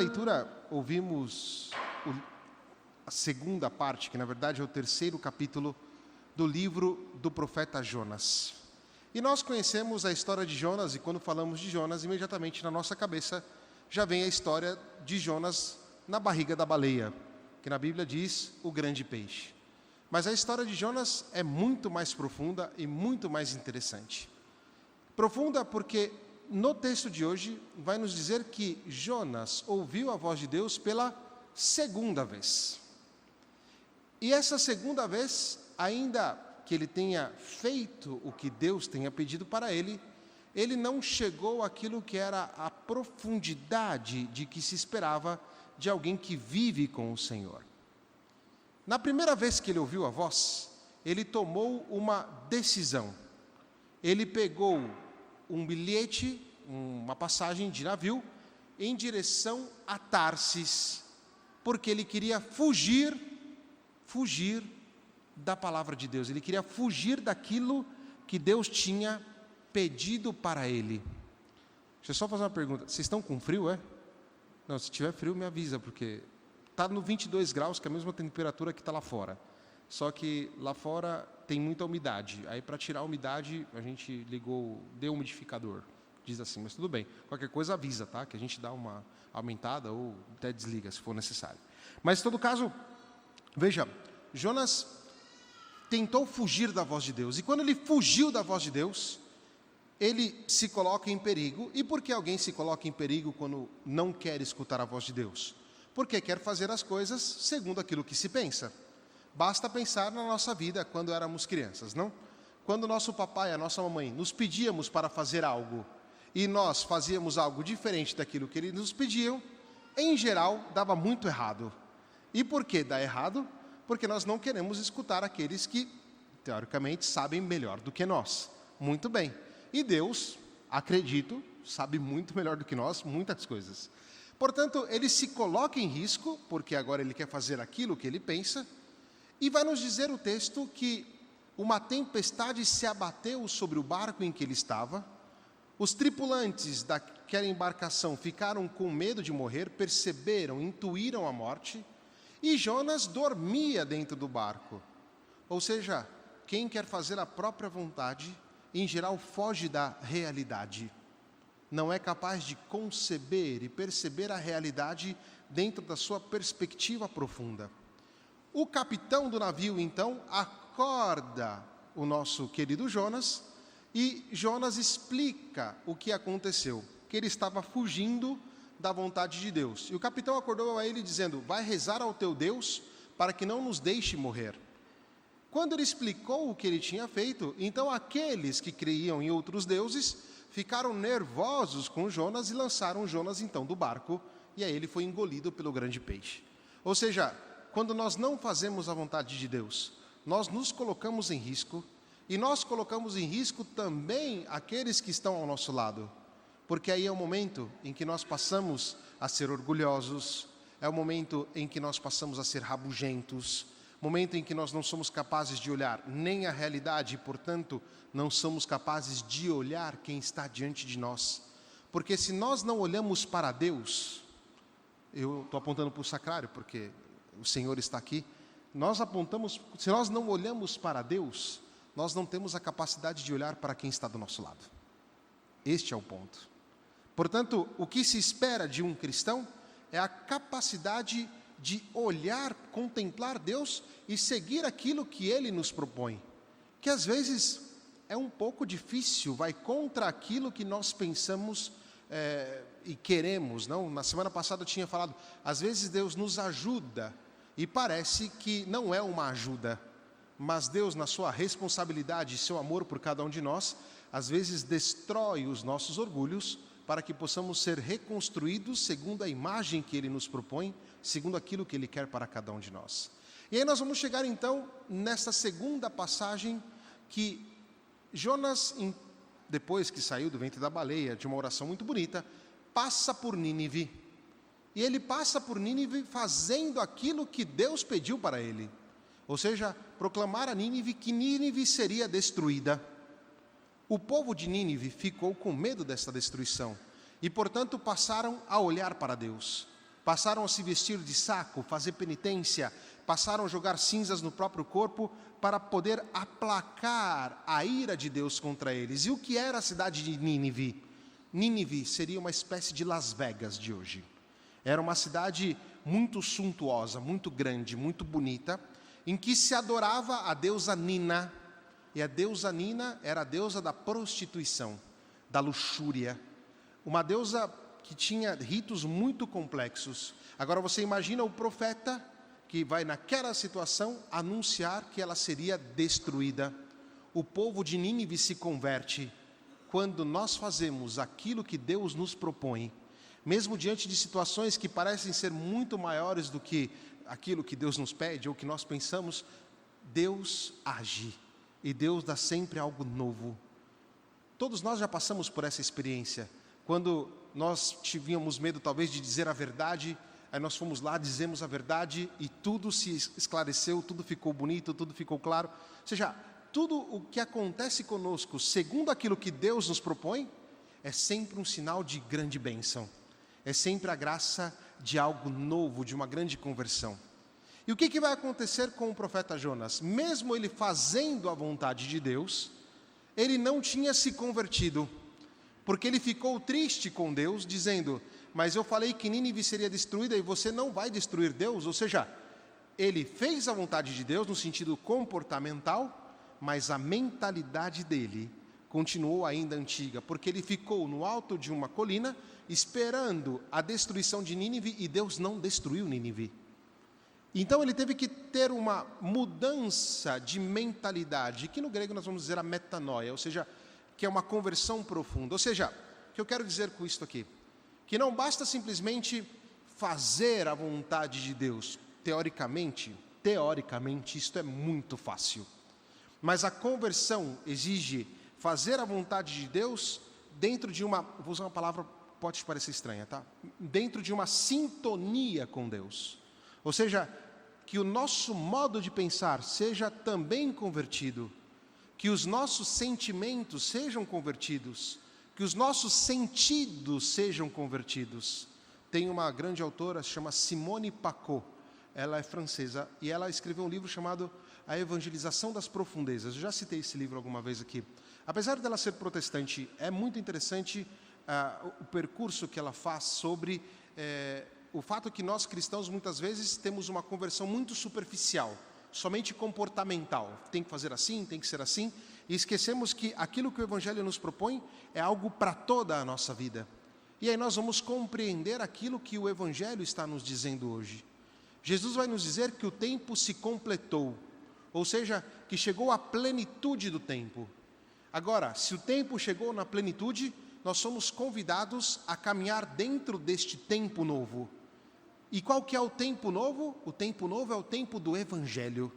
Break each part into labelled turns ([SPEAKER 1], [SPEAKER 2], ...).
[SPEAKER 1] leitura, ouvimos a segunda parte, que na verdade é o terceiro capítulo do livro do profeta Jonas. E nós conhecemos a história de Jonas, e quando falamos de Jonas, imediatamente na nossa cabeça já vem a história de Jonas na barriga da baleia, que na Bíblia diz o grande peixe. Mas a história de Jonas é muito mais profunda e muito mais interessante. Profunda porque no texto de hoje vai nos dizer que Jonas ouviu a voz de Deus pela segunda vez. E essa segunda vez, ainda que ele tenha feito o que Deus tenha pedido para ele, ele não chegou àquilo que era a profundidade de que se esperava de alguém que vive com o Senhor. Na primeira vez que ele ouviu a voz, ele tomou uma decisão. Ele pegou um bilhete, uma passagem de navio, em direção a Tarsis, porque ele queria fugir da palavra de Deus. Ele queria fugir daquilo que Deus tinha pedido para ele. Deixa eu só fazer uma pergunta. Vocês estão com frio, é? Não, se tiver frio, me avisa, porque está no 22 graus, que é a mesma temperatura que está lá fora. Só que lá fora tem muita umidade. Aí, para tirar a umidade, a gente ligou, deu umidificador. Diz assim, mas tudo bem. Qualquer coisa avisa, tá? Que a gente dá uma aumentada ou até desliga, se for necessário. Mas, em todo caso, veja, Jonas tentou fugir da voz de Deus. E quando ele fugiu da voz de Deus, ele se coloca em perigo. E por que alguém se coloca em perigo quando não quer escutar a voz de Deus? Porque quer fazer as coisas segundo aquilo que se pensa. Basta pensar na nossa vida quando éramos crianças, não? Quando nosso papai e a nossa mamãe nos pedíamos para fazer algo e nós fazíamos algo diferente daquilo que eles nos pediam, em geral dava muito errado. E por que dá errado? Porque nós não queremos escutar aqueles que, teoricamente, sabem melhor do que nós. Muito bem. E Deus, acredito, sabe muito melhor do que nós muitas coisas. Portanto, ele se coloca em risco, porque agora ele quer fazer aquilo que ele pensa. E vai nos dizer o texto que uma tempestade se abateu sobre o barco em que ele estava. Os tripulantes daquela embarcação ficaram com medo de morrer, perceberam, intuíram a morte. E Jonas dormia dentro do barco. Ou seja, quem quer fazer a própria vontade, em geral foge da realidade. Não é capaz de conceber e perceber a realidade dentro da sua perspectiva profunda. O capitão do navio, então, acorda o nosso querido Jonas e Jonas explica o que aconteceu, que ele estava fugindo da vontade de Deus. E o capitão acordou a ele dizendo, vai rezar ao teu Deus para que não nos deixe morrer. Quando ele explicou o que ele tinha feito, então aqueles que creiam em outros deuses ficaram nervosos com Jonas e lançaram Jonas então do barco, e aí ele foi engolido pelo grande peixe. Ou seja, quando nós não fazemos a vontade de Deus, nós nos colocamos em risco, e nós colocamos em risco também aqueles que estão ao nosso lado, porque aí é o momento em que nós passamos a ser orgulhosos, é o momento em que nós passamos a ser rabugentos, momento em que nós não somos capazes de olhar nem a realidade e, portanto, não somos capazes de olhar quem está diante de nós. Porque se nós não olhamos para Deus, eu estou apontando para o sacrário, porque o Senhor está aqui, se nós não olhamos para Deus, nós não temos a capacidade de olhar para quem está do nosso lado. Este é o ponto. Portanto, o que se espera de um cristão é a capacidade de olhar, contemplar Deus e seguir aquilo que Ele nos propõe, que às vezes é um pouco difícil, vai contra aquilo que nós pensamos e queremos, não? Na semana passada eu tinha falado, às vezes Deus nos ajuda e parece que não é uma ajuda, mas Deus, na sua responsabilidade e seu amor por cada um de nós, às vezes destrói os nossos orgulhos para que possamos ser reconstruídos segundo a imagem que Ele nos propõe, segundo aquilo que Ele quer para cada um de nós. E aí nós vamos chegar então nessa segunda passagem que Jonas, depois que saiu do ventre da baleia, de uma oração muito bonita, passa por Nínive. E ele passa por Nínive fazendo aquilo que Deus pediu para ele. Ou seja, proclamar a Nínive que Nínive seria destruída. O povo de Nínive ficou com medo dessa destruição. E, portanto, passaram a olhar para Deus. passaram a se vestir de saco, fazer penitência, passaram a jogar cinzas no próprio corpo para poder aplacar a ira de Deus contra eles. E o que era a cidade de Nínive? Nínive seria uma espécie de Las Vegas de hoje. Era uma cidade muito suntuosa, muito grande, muito bonita, em que se adorava a deusa Nina. E a deusa Nina era a deusa da prostituição, da luxúria. Uma deusa que tinha ritos muito complexos. Agora você imagina o profeta que vai naquela situação anunciar que ela seria destruída. O povo de Nínive se converte quando nós fazemos aquilo que Deus nos propõe, mesmo diante de situações que parecem ser muito maiores do que aquilo que Deus nos pede ou que nós pensamos. Deus age e Deus dá sempre algo novo. Todos nós já passamos por essa experiência, quando nós tínhamos medo talvez de dizer a verdade. Aí nós fomos lá, dizemos a verdade e tudo se esclareceu, tudo ficou bonito, tudo ficou claro. Ou seja, tudo o que acontece conosco, segundo aquilo que Deus nos propõe, é sempre um sinal de grande bênção. É sempre a graça de algo novo, de uma grande conversão. E o que vai acontecer com o profeta Jonas? Mesmo ele fazendo a vontade de Deus, ele não tinha se convertido, porque ele ficou triste com Deus, dizendo: mas eu falei que Nínive seria destruída e você não vai destruir Deus. Ou seja, ele fez a vontade de Deus no sentido comportamental, mas a mentalidade dele continuou ainda antiga, porque ele ficou no alto de uma colina esperando a destruição de Nínive e Deus não destruiu Nínive. Então ele teve que ter uma mudança de mentalidade, que no grego nós vamos dizer a metanoia, ou seja, que é uma conversão profunda. Ou seja, o que eu quero dizer com isso aqui? Que não basta simplesmente fazer a vontade de Deus. Teoricamente, isto é muito fácil. Mas a conversão exige fazer a vontade de Deus dentro de uma, vou usar uma palavra, pode parecer estranha, tá? Dentro de uma sintonia com Deus. Ou seja, que o nosso modo de pensar seja também convertido, que os nossos sentimentos sejam convertidos, que os nossos sentidos sejam convertidos. Tem uma grande autora, se chama Simone Paco, ela é francesa, e ela escreveu um livro chamado A Evangelização das Profundezas. Eu já citei esse livro alguma vez aqui. Apesar dela ser protestante, é muito interessante o percurso que ela faz sobre o fato que nós cristãos muitas vezes temos uma conversão muito superficial, somente comportamental. Tem que fazer assim, tem que ser assim, e esquecemos que aquilo que o Evangelho nos propõe é algo para toda a nossa vida. E aí nós vamos compreender aquilo que o Evangelho está nos dizendo hoje. Jesus vai nos dizer que o tempo se completou, ou seja, que chegou a plenitude do tempo. Agora, se o tempo chegou na plenitude, nós somos convidados a caminhar dentro deste tempo novo. E qual que é o tempo novo? O tempo novo é o tempo do Evangelho.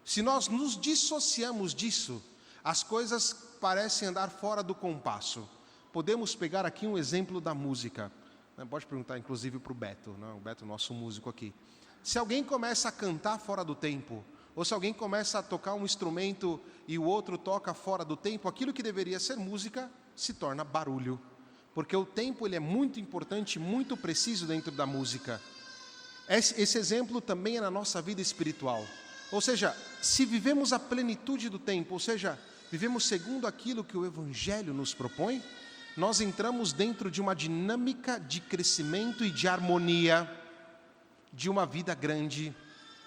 [SPEAKER 1] Se nós nos dissociamos disso, as coisas parecem andar fora do compasso. Podemos pegar aqui um exemplo da música. Pode perguntar, inclusive, para o Beto, o Beto, nosso músico aqui. Se alguém começa a cantar fora do tempo, ou se alguém começa a tocar um instrumento e o outro toca fora do tempo, aquilo que deveria ser música se torna barulho. Porque o tempo ele é muito importante, muito preciso dentro da música. Esse exemplo também é na nossa vida espiritual. Ou seja, se vivemos a plenitude do tempo, ou seja, vivemos segundo aquilo que o Evangelho nos propõe, nós entramos dentro de uma dinâmica de crescimento e de harmonia, de uma vida grande,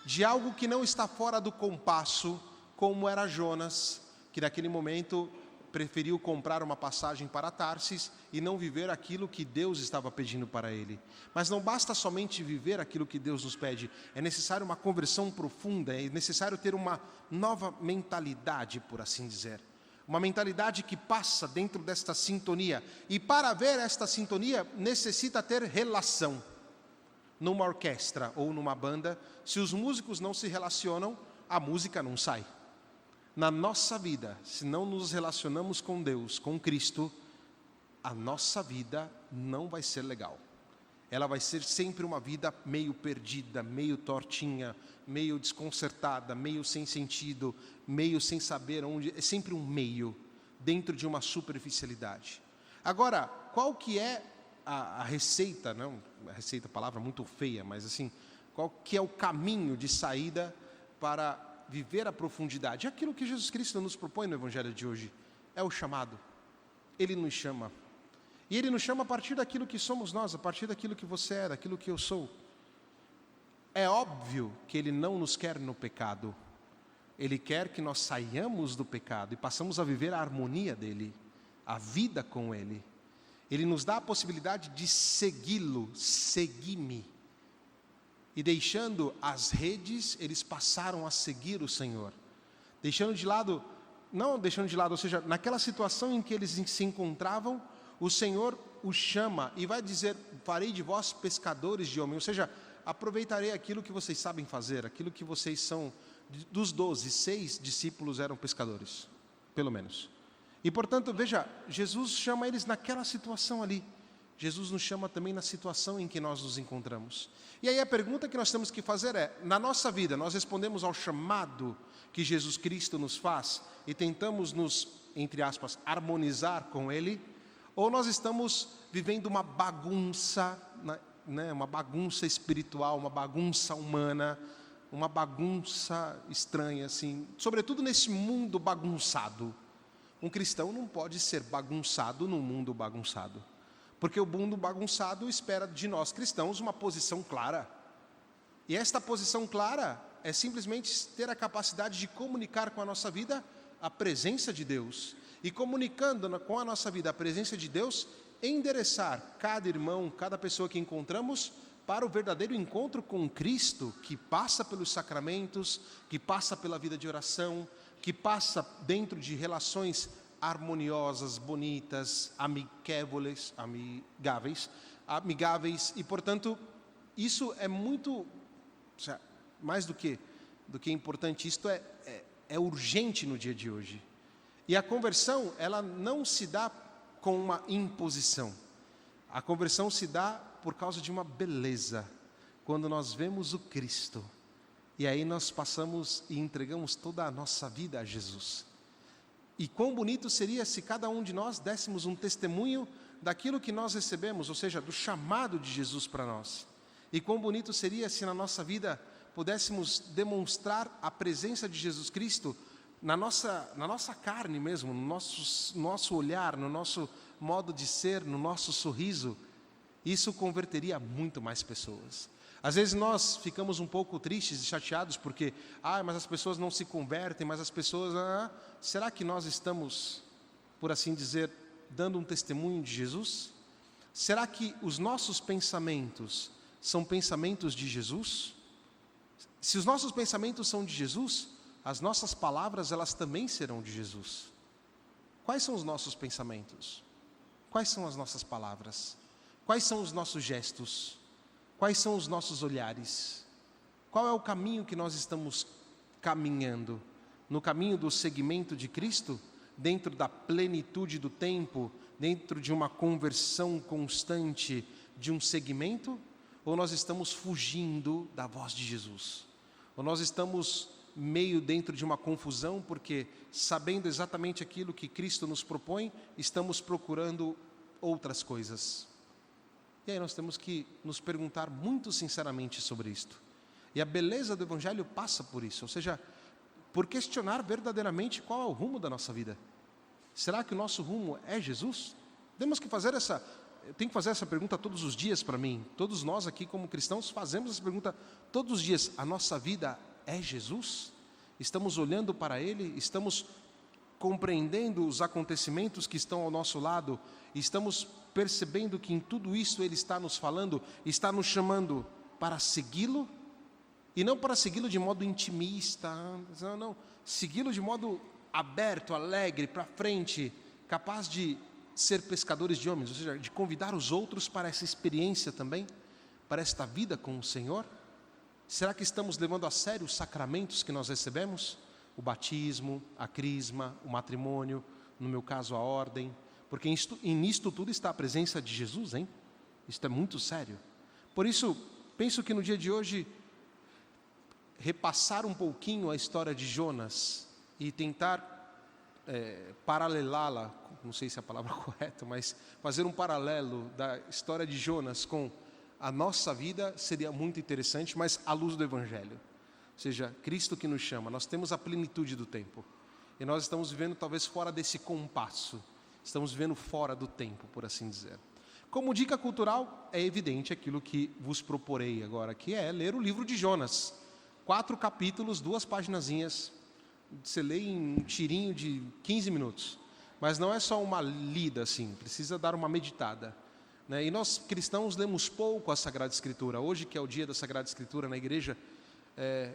[SPEAKER 1] de algo que não está fora do compasso, como era Jonas, que naquele momento preferiu comprar uma passagem para Tarsis e não viver aquilo que Deus estava pedindo para ele. Mas não basta somente viver aquilo que Deus nos pede, é necessário uma conversão profunda, é necessário ter uma nova mentalidade, por assim dizer. Uma mentalidade que passa dentro desta sintonia. E para ver esta sintonia, necessita ter relação. Numa orquestra ou numa banda, se os músicos não se relacionam, a música não sai. Na nossa vida, se não nos relacionamos com Deus, com Cristo, a nossa vida não vai ser legal. Ela vai ser sempre uma vida meio perdida, meio tortinha, meio desconcertada, meio sem sentido, meio sem saber onde, é sempre um meio, dentro de uma superficialidade. Agora, qual que é a receita, não, a receita, palavra muito feia, mas assim, qual que é o caminho de saída para viver a profundidade? É aquilo que Jesus Cristo nos propõe no Evangelho de hoje, é o chamado. Ele nos chama. E Ele nos chama a partir daquilo que somos nós, a partir daquilo que você é, daquilo que eu sou. É óbvio que Ele não nos quer no pecado. Ele quer que nós saiamos do pecado e passamos a viver a harmonia dEle, a vida com Ele. Ele nos dá a possibilidade de segui-lo, segui-me. E deixando as redes, eles passaram a seguir o Senhor. Deixando de lado, não deixando de lado, ou seja, naquela situação em que eles se encontravam, o Senhor os chama e vai dizer, farei de vós pescadores de homens. Ou seja, aproveitarei aquilo que vocês sabem fazer, aquilo que vocês são. Dos 12, 6 discípulos eram pescadores, pelo menos. E portanto, veja, Jesus chama eles naquela situação ali. Jesus nos chama também na situação em que nós nos encontramos. E aí a pergunta que nós temos que fazer é, na nossa vida, nós respondemos ao chamado que Jesus Cristo nos faz e tentamos nos, entre aspas, harmonizar com Ele, ou nós estamos vivendo uma bagunça, né, uma bagunça espiritual, uma bagunça humana, uma bagunça estranha, assim, sobretudo nesse mundo bagunçado. Um cristão não pode ser bagunçado num mundo bagunçado. Porque o mundo bagunçado espera de nós cristãos uma posição clara. E esta posição clara é simplesmente ter a capacidade de comunicar com a nossa vida a presença de Deus. E comunicando com a nossa vida a presença de Deus, endereçar cada irmão, cada pessoa que encontramos para o verdadeiro encontro com Cristo, que passa pelos sacramentos, que passa pela vida de oração, que passa dentro de relações harmoniosas, bonitas, amigáveis, e portanto, isso é muito, mais do que importante, isto é urgente no dia de hoje. E a conversão, ela não se dá com uma imposição, a conversão se dá por causa de uma beleza, quando nós vemos o Cristo, e aí nós passamos e entregamos toda a nossa vida a Jesus. E quão bonito seria se cada um de nós dessemos um testemunho daquilo que nós recebemos, ou seja, do chamado de Jesus para nós. E quão bonito seria se na nossa vida pudéssemos demonstrar a presença de Jesus Cristo na nossa carne mesmo, no nosso olhar, no nosso modo de ser, no nosso sorriso. Isso converteria muito mais pessoas. Às vezes nós ficamos um pouco tristes e chateados porque, mas as pessoas não se convertem, mas as pessoas, será que nós estamos, por assim dizer, dando um testemunho de Jesus? Será que os nossos pensamentos são pensamentos de Jesus? Se os nossos pensamentos são de Jesus, as nossas palavras, elas também serão de Jesus. Quais são os nossos pensamentos? Quais são as nossas palavras? Quais são os nossos gestos? Quais são os nossos olhares? Qual é o caminho que nós estamos caminhando? No caminho do seguimento de Cristo? Dentro da plenitude do tempo? Dentro de uma conversão constante de um segmento? Ou nós estamos fugindo da voz de Jesus? Ou nós estamos meio dentro de uma confusão porque, sabendo exatamente aquilo que Cristo nos propõe, estamos procurando outras coisas? E aí nós temos que nos perguntar muito sinceramente sobre isto. E a beleza do Evangelho passa por isso, ou seja, por questionar verdadeiramente qual é o rumo da nossa vida. Será que o nosso rumo é Jesus? Eu tenho que fazer essa pergunta todos os dias para mim. Todos nós aqui como cristãos fazemos essa pergunta todos os dias. A nossa vida é Jesus? Estamos olhando para Ele? Estamos compreendendo os acontecimentos que estão ao nosso lado? Estamos percebendo que em tudo isso Ele está nos falando, está nos chamando para segui-lo, e não para segui-lo de modo intimista, não, segui-lo de modo aberto, alegre, para frente, capaz de ser pescadores de homens, ou seja, de convidar os outros para essa experiência também, para esta vida com o Senhor. Será que estamos levando a sério os sacramentos que nós recebemos? O batismo, a crisma, o matrimônio, no meu caso a ordem, porque nisto tudo está a presença de Jesus, hein? Isto é muito sério. Por isso, penso que no dia de hoje, repassar um pouquinho a história de Jonas e tentar paralelá-la, não sei se é a palavra correta, mas fazer um paralelo da história de Jonas com a nossa vida seria muito interessante, mas à luz do Evangelho. Ou seja, Cristo que nos chama, nós temos a plenitude do tempo. E nós estamos vivendo talvez fora desse compasso. Estamos vivendo fora do tempo, por assim dizer. Como dica cultural, é evidente aquilo que vos proporei agora, que é ler o livro de Jonas. 4 capítulos, 2 paginazinhas. Você lê em um tirinho de 15 minutos. Mas não é só uma lida assim, precisa dar uma meditada. Né? E nós cristãos lemos pouco a Sagrada Escritura. Hoje, que é o dia da Sagrada Escritura na igreja,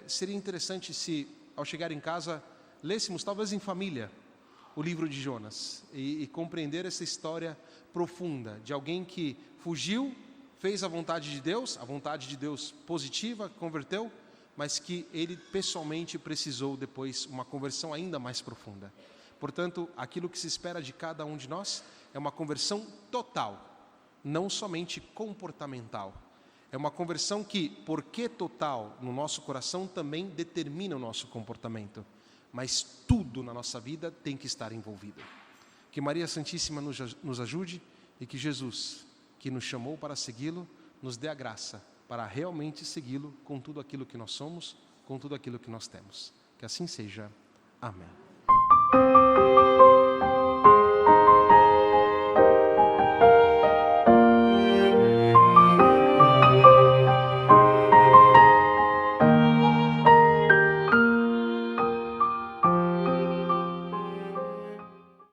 [SPEAKER 1] seria interessante se, ao chegar em casa, lêssemos, talvez em família, o livro de Jonas e compreender essa história profunda de alguém que fugiu, fez a vontade de Deus positiva, converteu, mas que ele pessoalmente precisou depois uma conversão ainda mais profunda. Portanto, aquilo que se espera de cada um de nós é uma conversão total, não somente comportamental. É uma conversão que, porque total no nosso coração, também determina o nosso comportamento. Mas tudo na nossa vida tem que estar envolvido. Que Maria Santíssima nos ajude e que Jesus, que nos chamou para segui-lo, nos dê a graça para realmente segui-lo com tudo aquilo que nós somos, com tudo aquilo que nós temos. Que assim seja. Amém.